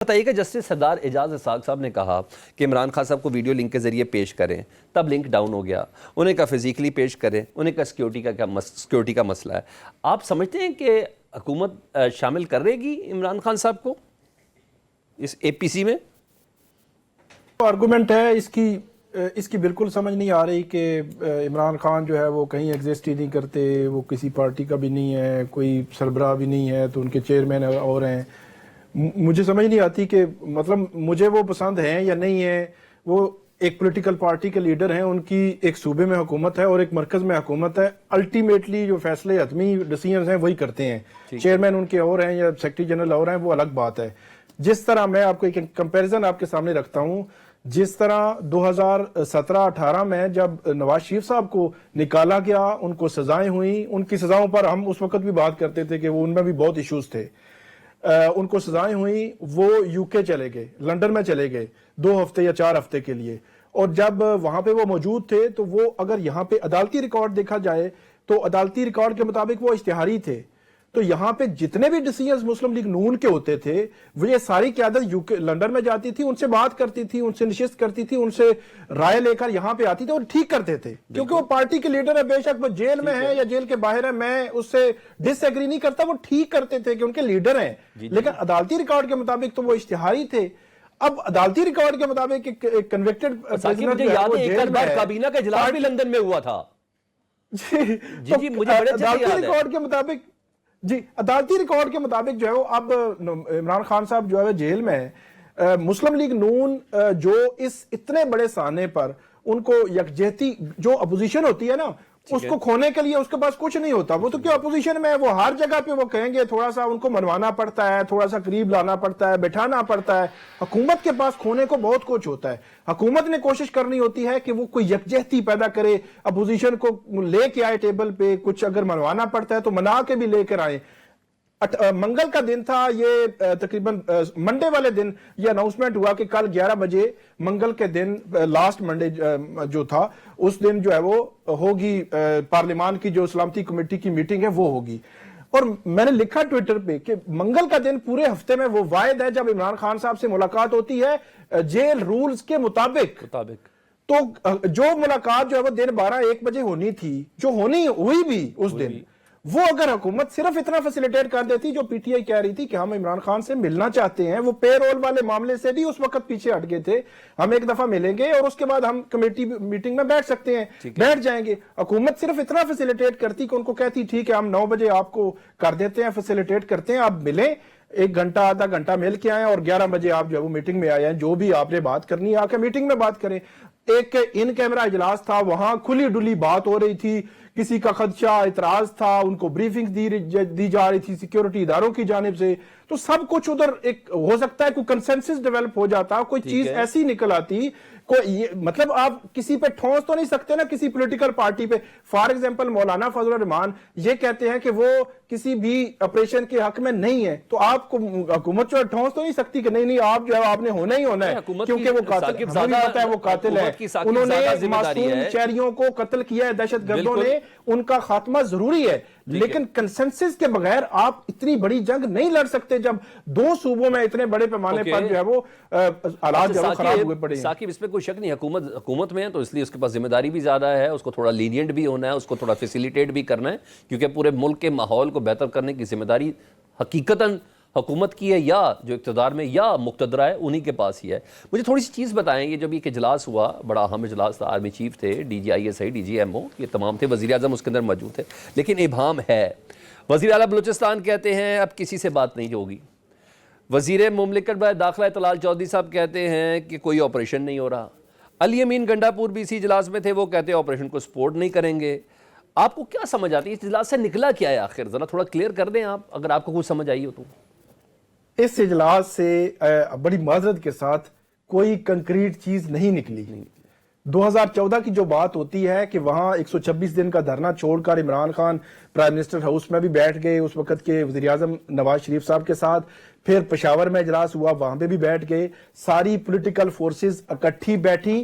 بتائیے کہ جسٹس سردار اعجاز اسحاق صاحب نے کہا کہ عمران خان صاحب کو ویڈیو لنک کے ذریعے پیش کریں، تب لنک ڈاؤن ہو گیا، انہیں کہا فزیکلی پیش کریں، انہیں کہا سیکیورٹی کا مسئلہ ہے۔ آپ سمجھتے ہیں کہ حکومت شامل کر رہے گی عمران خان صاحب کو اس اے پی سی میں؟ آرگومنٹ ہے اس کی بالکل سمجھ نہیں آ رہی کہ عمران خان جو ہے وہ کہیں ایگزسٹ ہی نہیں کرتے، وہ کسی پارٹی کا بھی نہیں ہے، کوئی سربراہ بھی نہیں ہے، تو ان کے چیئرمین اور ہیں۔ مجھے سمجھ نہیں آتی کہ مطلب مجھے وہ پسند ہیں یا نہیں ہیں۔ وہ ایک پولیٹیکل پارٹی کے لیڈر ہیں، ان کی ایک صوبے میں حکومت ہے اور ایک مرکز میں حکومت ہے۔ الٹیمیٹلی جو فیصلے حتمی ڈیسیژنز ہیں وہی کرتے ہیں، چیئرمین ان کے اور ہیں یا سیکرٹری جنرل اور ہیں، وہ الگ بات ہے۔ جس طرح میں آپ کو ایک کمپیریزن آپ کے سامنے رکھتا ہوں، جس طرح 2017-18 میں جب نواز شریف صاحب کو نکالا گیا، ان کو سزائیں ہوئیں، ان کی سزاؤں پر ہم اس وقت بھی بات کرتے تھے کہ وہ ان میں بھی بہت ایشوز تھے، ان کو سزائیں ہوئیں، وہ یو کے چلے گئے، لنڈن میں چلے گئے 2 ہفتے یا 4 ہفتے کے لیے، اور جب وہاں پہ وہ موجود تھے تو وہ اگر یہاں پہ عدالتی ریکارڈ دیکھا جائے تو عدالتی ریکارڈ کے مطابق وہ اشتہاری تھے۔ تو یہاں پہ جتنے بھی ڈیسیژنز مسلم لیگ نون کے ہوتے تھے، وہ یہ ساری قیادت یو کے لنڈن میں جاتی تھی، ان سے بات کرتی تھی، ان سے نشست کرتی تھی، ان سے رائے لے کر یہاں پہ آتی تھی اور ٹھیک کرتے تھے، کیونکہ وہ پارٹی کے لیڈر ہے، بے شک وہ جیل میں ہے یا جیل کے باہر ہے، میں اس سے ڈس ایگری نہیں کرتا، وہ ٹھیک کرتے تھے کہ ان کے لیڈر ہیں۔ لیکن عدالتی ریکارڈ کے مطابق تو وہ اشتہاری تھے۔ اب عدالتی ریکارڈ کے مطابق ایک کنوکٹڈ مجھے یاد ہے ایک بار کابینہ کا اجلاس بھی لندن میں ہوا تھا۔ جی مجھے عدالتی ریکارڈ کے مطابق عدالتی ریکارڈ کے مطابق جو ہے وہ اب عمران خان صاحب جو ہے جیل میں ہے۔ مسلم لیگ نون جو اس اتنے بڑے سانے پر ان کو یکجہتی، جو اپوزیشن ہوتی ہے نا، اس کو کھونے کے لیے اس کے پاس کچھ نہیں ہوتا، وہ تو کیا اپوزیشن میں ہے، وہ ہر جگہ پہ وہ کہیں گے، تھوڑا سا ان کو منوانا پڑتا ہے، تھوڑا سا قریب لانا پڑتا ہے، بٹھانا پڑتا ہے۔ حکومت کے پاس کھونے کو بہت کچھ ہوتا ہے، حکومت نے کوشش کرنی ہوتی ہے کہ وہ کوئی یکجہتی پیدا کرے، اپوزیشن کو لے کے آئے ٹیبل پہ، کچھ اگر منوانا پڑتا ہے تو منا کے بھی لے کر آئے۔ منگل کا دن تھا یہ، تقریباً منڈے والے دن یہ اناؤنسمنٹ ہوا کہ کل 11 بجے منگل کے دن، لاسٹ منڈے جو تھا، اس دن جو ہے وہ ہوگی پارلیمان کی جو سلامتی کمیٹی کی میٹنگ ہے وہ ہوگی۔ اور میں نے لکھا ٹویٹر پہ کہ منگل کا دن پورے ہفتے میں وہ واحد ہے جب عمران خان صاحب سے ملاقات ہوتی ہے جیل رولز کے مطابق۔ تو جو ملاقات جو ہے وہ دن 12-1 بجے ہونی تھی، جو ہونی ہوئی بھی اس دن، وہ اگر حکومت صرف اتنا فیسیلیٹیٹ کر دیتی، جو پی ٹی آئی کہہ رہی تھی کہ ہم عمران خان سے ملنا چاہتے ہیں، وہ پے رول والے معاملے سے بھی اس وقت پیچھے ہٹ گئے تھے، ہم ایک دفعہ ملیں گے اور اس کے بعد ہم کمیٹی میٹنگ میں بیٹھ سکتے ہیں، بیٹھ جائیں گے۔ حکومت صرف اتنا فیسیلیٹیٹ کرتی کہ ان کو کہتی ٹھیک ہے ہم 9 بجے آپ کو کر دیتے ہیں، فیسیلیٹیٹ کرتے ہیں، آپ ملیں، 1 گھنٹہ آدھا گھنٹہ مل کے آئیں اور 11 بجے آپ جو ہے وہ میٹنگ میں آئے ہیں، جو بھی آپ نے بات کرنی ہے آ کے میٹنگ میں بات کریں۔ ایک ان کیمرہ اجلاس تھا، وہاں کھلی ڈلی بات ہو رہی تھی، کسی کا خدشہ اعتراض تھا، ان کو بریفنگ دی جا رہی تھی سیکیورٹی اداروں کی جانب سے، تو سب کچھ ادھر ایک ہو سکتا ہے کوئی کنسنسس ڈیولپ ہو جاتا، کوئی چیز ایسی نکل آتی، کوئی مطلب آپ کسی پہ ٹھونس تو نہیں سکتے نا کسی پولیٹیکل پارٹی پہ۔ فار ایگزامپل مولانا فضل الرحمان یہ کہتے ہیں کہ وہ کسی بھی آپریشن کے حق میں نہیں ہے، تو آپ کو حکومت جو ہے ٹھونس تو نہیں سکتی کہ نہیں آپ جو ہے آپ نے ہونا ہی ہونا ہے، کیونکہ وہ قاتل، ہمیں بھی پتہ ہے وہ قاتل ہے، انہوں نے معصوم شہریوں کو قتل کیا ہے، دہشت گردوں نے، ان کا خاتمہ ضروری ہے، لیکن کنسنسس کے بغیر آپ اتنی بڑی جنگ نہیں لڑ سکتے جب 2 صوبوں میں اتنے بڑے پیمانے پر جو ہے وہ حالات جو ہے خراب ہوئے پڑے ہیں۔ ثاقب اس میں کوئی شک نہیں، حکومت میں ہے تو اس لیے اس کے پاس ذمہ داری بھی زیادہ ہے، اس کو تھوڑا لینینٹ بھی ہونا ہے، اس کو تھوڑا فیسیلیٹیٹ بھی کرنا ہے، کیونکہ پورے ملک کے ماحول کو بہتر کرنے کی ذمہ داری حقیقتاً حکومت کی ہے، یا جو اقتدار میں یا مقتدرہ ہے انہی کے پاس ہی ہے۔ مجھے تھوڑی سی چیز بتائیں، یہ جب ایک اجلاس ہوا، بڑا اہم اجلاس تھا، آرمی چیف تھے، D G I S I, D G M O, یہ تمام تھے، وزیر اعظم اس کے اندر موجود تھے، لیکن ابہام ہے۔ وزیر اعلیٰ بلوچستان کہتے ہیں اب کسی سے بات نہیں ہوگی، وزیر مملکت داخلہ طلال چودھری صاحب کہتے ہیں کہ کوئی آپریشن نہیں ہو رہا، علی امین گنڈا پور بھی اسی اجلاس میں تھے، وہ کہتے ہیں آپریشن کو سپورٹ نہیں کریں گے۔ آپ کو کیا سمجھ آتی ہے اس اجلاس سے نکلا کیا ہے آخر؟ ذرا تھوڑا کلیئر کر دیں آپ، اگر آپ کو کچھ سمجھ آئی ہو تو۔ اس اجلاس سے بڑی معذرت کے ساتھ کوئی کنکریٹ چیز نہیں نکلی۔ 2014 کی جو بات ہوتی ہے کہ وہاں 126 دن کا دھرنا چھوڑ کر Imran Khan prime minister house میں بھی بیٹھ گئے اس وقت کے وزیر اعظم نواز شریف صاحب کے ساتھ، پھر پشاور میں اجلاس ہوا وہاں پہ بھی بیٹھ گئے، ساری پولیٹیکل فورسز اکٹھی بیٹھی،